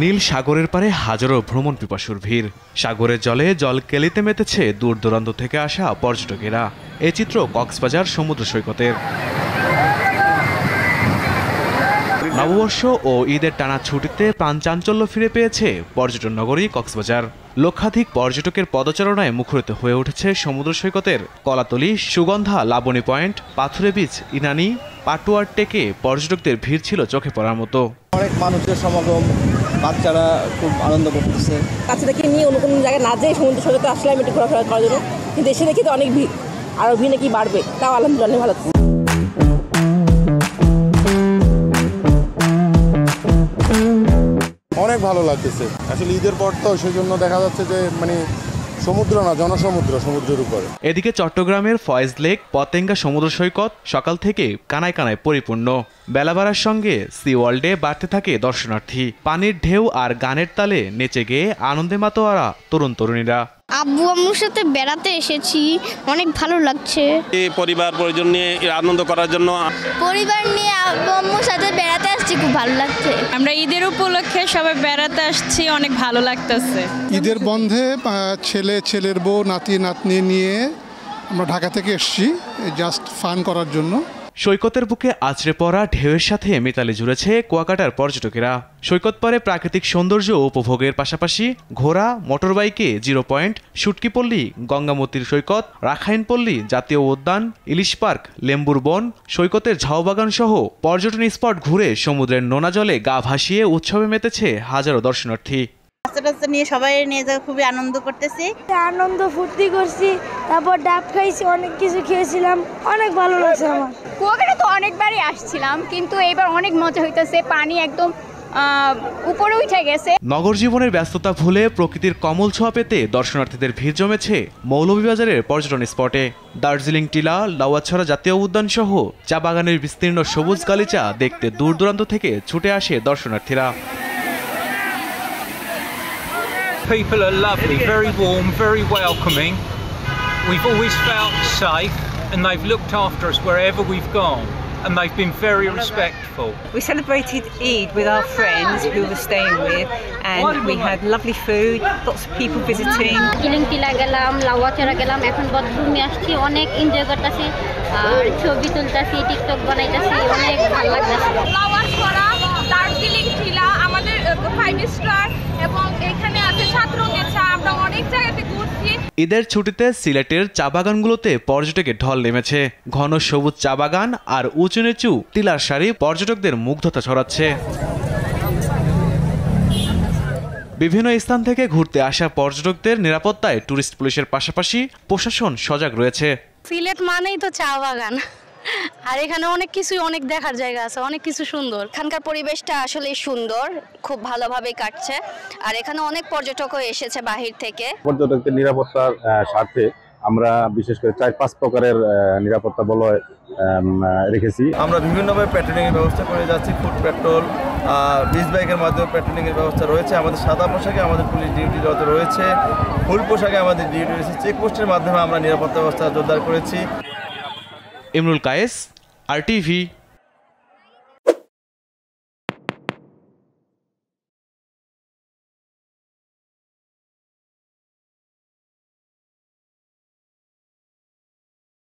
নীল সাগরের পারে হাজারো ভ্রমণ পিপাসুর ভিড়। সাগরের জলে জল কেলিতে মেতেছে দূর দূরান্ত থেকে আসা পর্যটকেরা। এ চিত্র কক্সবাজার সমুদ্র সৈকতের। নববর্ষ ও ঈদের টানা ছুটিতে প্রাণ চাঞ্চল্য ফিরে পেয়েছে পর্যটন নগরী কক্সবাজার। লক্ষাধিক পর্যটকের পদচারণায় মুখরিত হয়ে উঠেছে সমুদ্র সৈকতের কলাতলি, সুগন্ধা, লাবণী পয়েন্ট, পাথুরে বিচ, ইনানি, পাটুয়ার টেকে পর্যটকদের ভিড় ছিল চোখে পড়ার মতো। অনেক মানুষের সমাগম, বাচ্চারা খুব আনন্দ করতেছে। বাচ্চাদেরকে নিয়ে অন্য কোনো জায়গায় না যেয়ে সমুদ্র সৈকতে আসলাম একটু ঘোরাফেরা করার জন্য, কিন্তু এসে দেখি তো অনেক ভিড়, আরও ভিড় নাকি বাড়বে। তাও আলহামদুলিল্লাহ ভালো। অনেক ভালো লাগতেছে আসলে ঈদের পর তো, সেই জন্য দেখা যাচ্ছে যে সমুদ্র না, জনসমুদ্র, সমুদ্রের উপরে। এদিকে চট্টগ্রামের ফয়েজ লেক, পতেঙ্গা সমুদ্র সৈকত সকাল থেকে কানায় কানায় পরিপূর্ণ। বেলা বাড়ার সঙ্গে সি ওয়ার্ল্ডে বাড়তে থাকে দর্শনার্থী। পানির ঢেউ আর গানের তালে নেচে গেয়ে আনন্দে মাতোয়ারা তরুণ তরুণীরা। আব্বু আম্মুর সাথে বেড়াতে এসেছি, অনেক ভালো লাগছে। পরিবার পরিজন নিয়ে আনন্দ করার জন্য পরিবার নিয়ে আব্বু আম্মুর সাথে বেড়াতে আসছি, খুব ভালো লাগছে। আমরা ঈদের উপলক্ষে সবাই বেড়াতে আসছি, অনেক ভালো লাগতেছে। ঈদের বন্ধে ছেলের বউ, নাতি নাতনি নিয়ে আমরা ঢাকা থেকে এসেছি জাস্ট ফান করার জন্য। সৈকতের বুকে আছড়ে পড়া ঢেউয়ের সাথে মিতালি জুড়েছে কুয়াকাটার পর্যটকেরা। সৈকত পারে প্রাকৃতিক সৌন্দর্য উপভোগের পাশাপাশি ঘোড়া, মোটরবাইকে জিরো পয়েন্ট, শুটকিপল্লী, গঙ্গামতির সৈকত, রাখাইনপল্লী জাতীয় উদ্যান, ইলিশ পার্ক, লেম্বুর বন, সৈকতের ঝাউবাগান সহ পর্যটন স্পট ঘুরে সমুদ্রের নোনা জলে গা ভাসিয়ে উৎসবে মেতেছে হাজারো দর্শনার্থী। বাচ্চা নিয়ে সবাই নিয়ে যাওয়া খুবই আনন্দ করতেছি, আনন্দ ফুর্তি করছি, তারপর ডাব খাইছি, অনেক কিছু খেয়েছিলাম, অনেক ভালো লাগছে আমার। কুয়াকাটা তো অনেকবারই আসছিলাম, কিন্তু এবার অনেক মজা হইতেছে, পানি একদম উপরে উঠে গেছে। নগর জীবনের ব্যস্ততা ভুলে প্রকৃতির কমল ছোঁয়া পেতে দর্শনার্থীদের ভিড় জমেছে মৌলভীবাজারের পর্যটন স্পটে। দার্জিলিং টিলা, লাউয়াছড়া জাতীয় উদ্যান সহ চা বাগানের বিস্তীর্ণ সবুজ গালিচা দেখতে দূর দূরান্ত থেকে ছুটে আসে দর্শনার্থীরা। People are lovely, very warm, very welcoming. We've always felt safe and they've looked after us wherever we've gone and they've been very respectful. We celebrated Eid with our friends who we were staying with and we had lovely food, lots of people visiting. Darjeeling টিলা গেলাম, লাউয়াছড়া গেলাম, এখন বদরুমে আসছি, অনেক enjoy করতেছি আর ছবি তুলতেছি, TikTok বানাইতেছি, অনেক ভালো লাগতেছে। লাউয়াছড়া, দার্জিলিং টিলা আমাদের 5 স্টার এবং এখানে আছে ছাত্রদের চা, আমরা অনেক জায়গাতে ঘুরছি। ঈদের ছুটিতে সিলেটের চা বাগানগুলোতে পর্যটকের ঢল নেমেছে। ঘন সবুজ চা বাগান আর উঁচু নিচু টিলার সারি পর্যটকদের মুগ্ধতা ছড়াচ্ছে। বিভিন্ন স্থান থেকে ঘুরতে আসা পর্যটকদের নিরাপত্তায় টুরিস্ট পুলিশের পাশাপাশি প্রশাসন সজাগ রয়েছে। সিলেট মানেই তো চা বাগান, আর এখানে অনেক কিছুই, অনেক দেখার জায়গা আছে, অনেক কিছু সুন্দর। এখানকার পরিবেশটা আসলে সুন্দর, খুব ভালোভাবে কাটছে, আর এখানে অনেক পর্যটকও এসেছে বাহির থেকে। পর্যটকদের নিরাপত্তার স্বার্থে আমরা বিশেষ করে 4-5 প্রকারের নিরাপত্তা বলয় রেখেছি। আমরা বিভিন্নভাবে প্যাট্রোলিংয়ের ব্যবস্থা করে যাচ্ছি। ফুড পেট্রোল, বিচ বাইকের মাধ্যমে প্যাট্রোলিংয়ের ব্যবস্থা রয়েছে। আমাদের সাদা পোশাকে আমাদের পুলিশ ডিউটি যত রয়েছে, ফুল পোশাকে আমাদের ডিউটি রয়েছে। চেকপোস্টের মাধ্যমে আমরা নিরাপত্তা ব্যবস্থা জোরদার করেছি। ইমরুল কায়েস, RTV।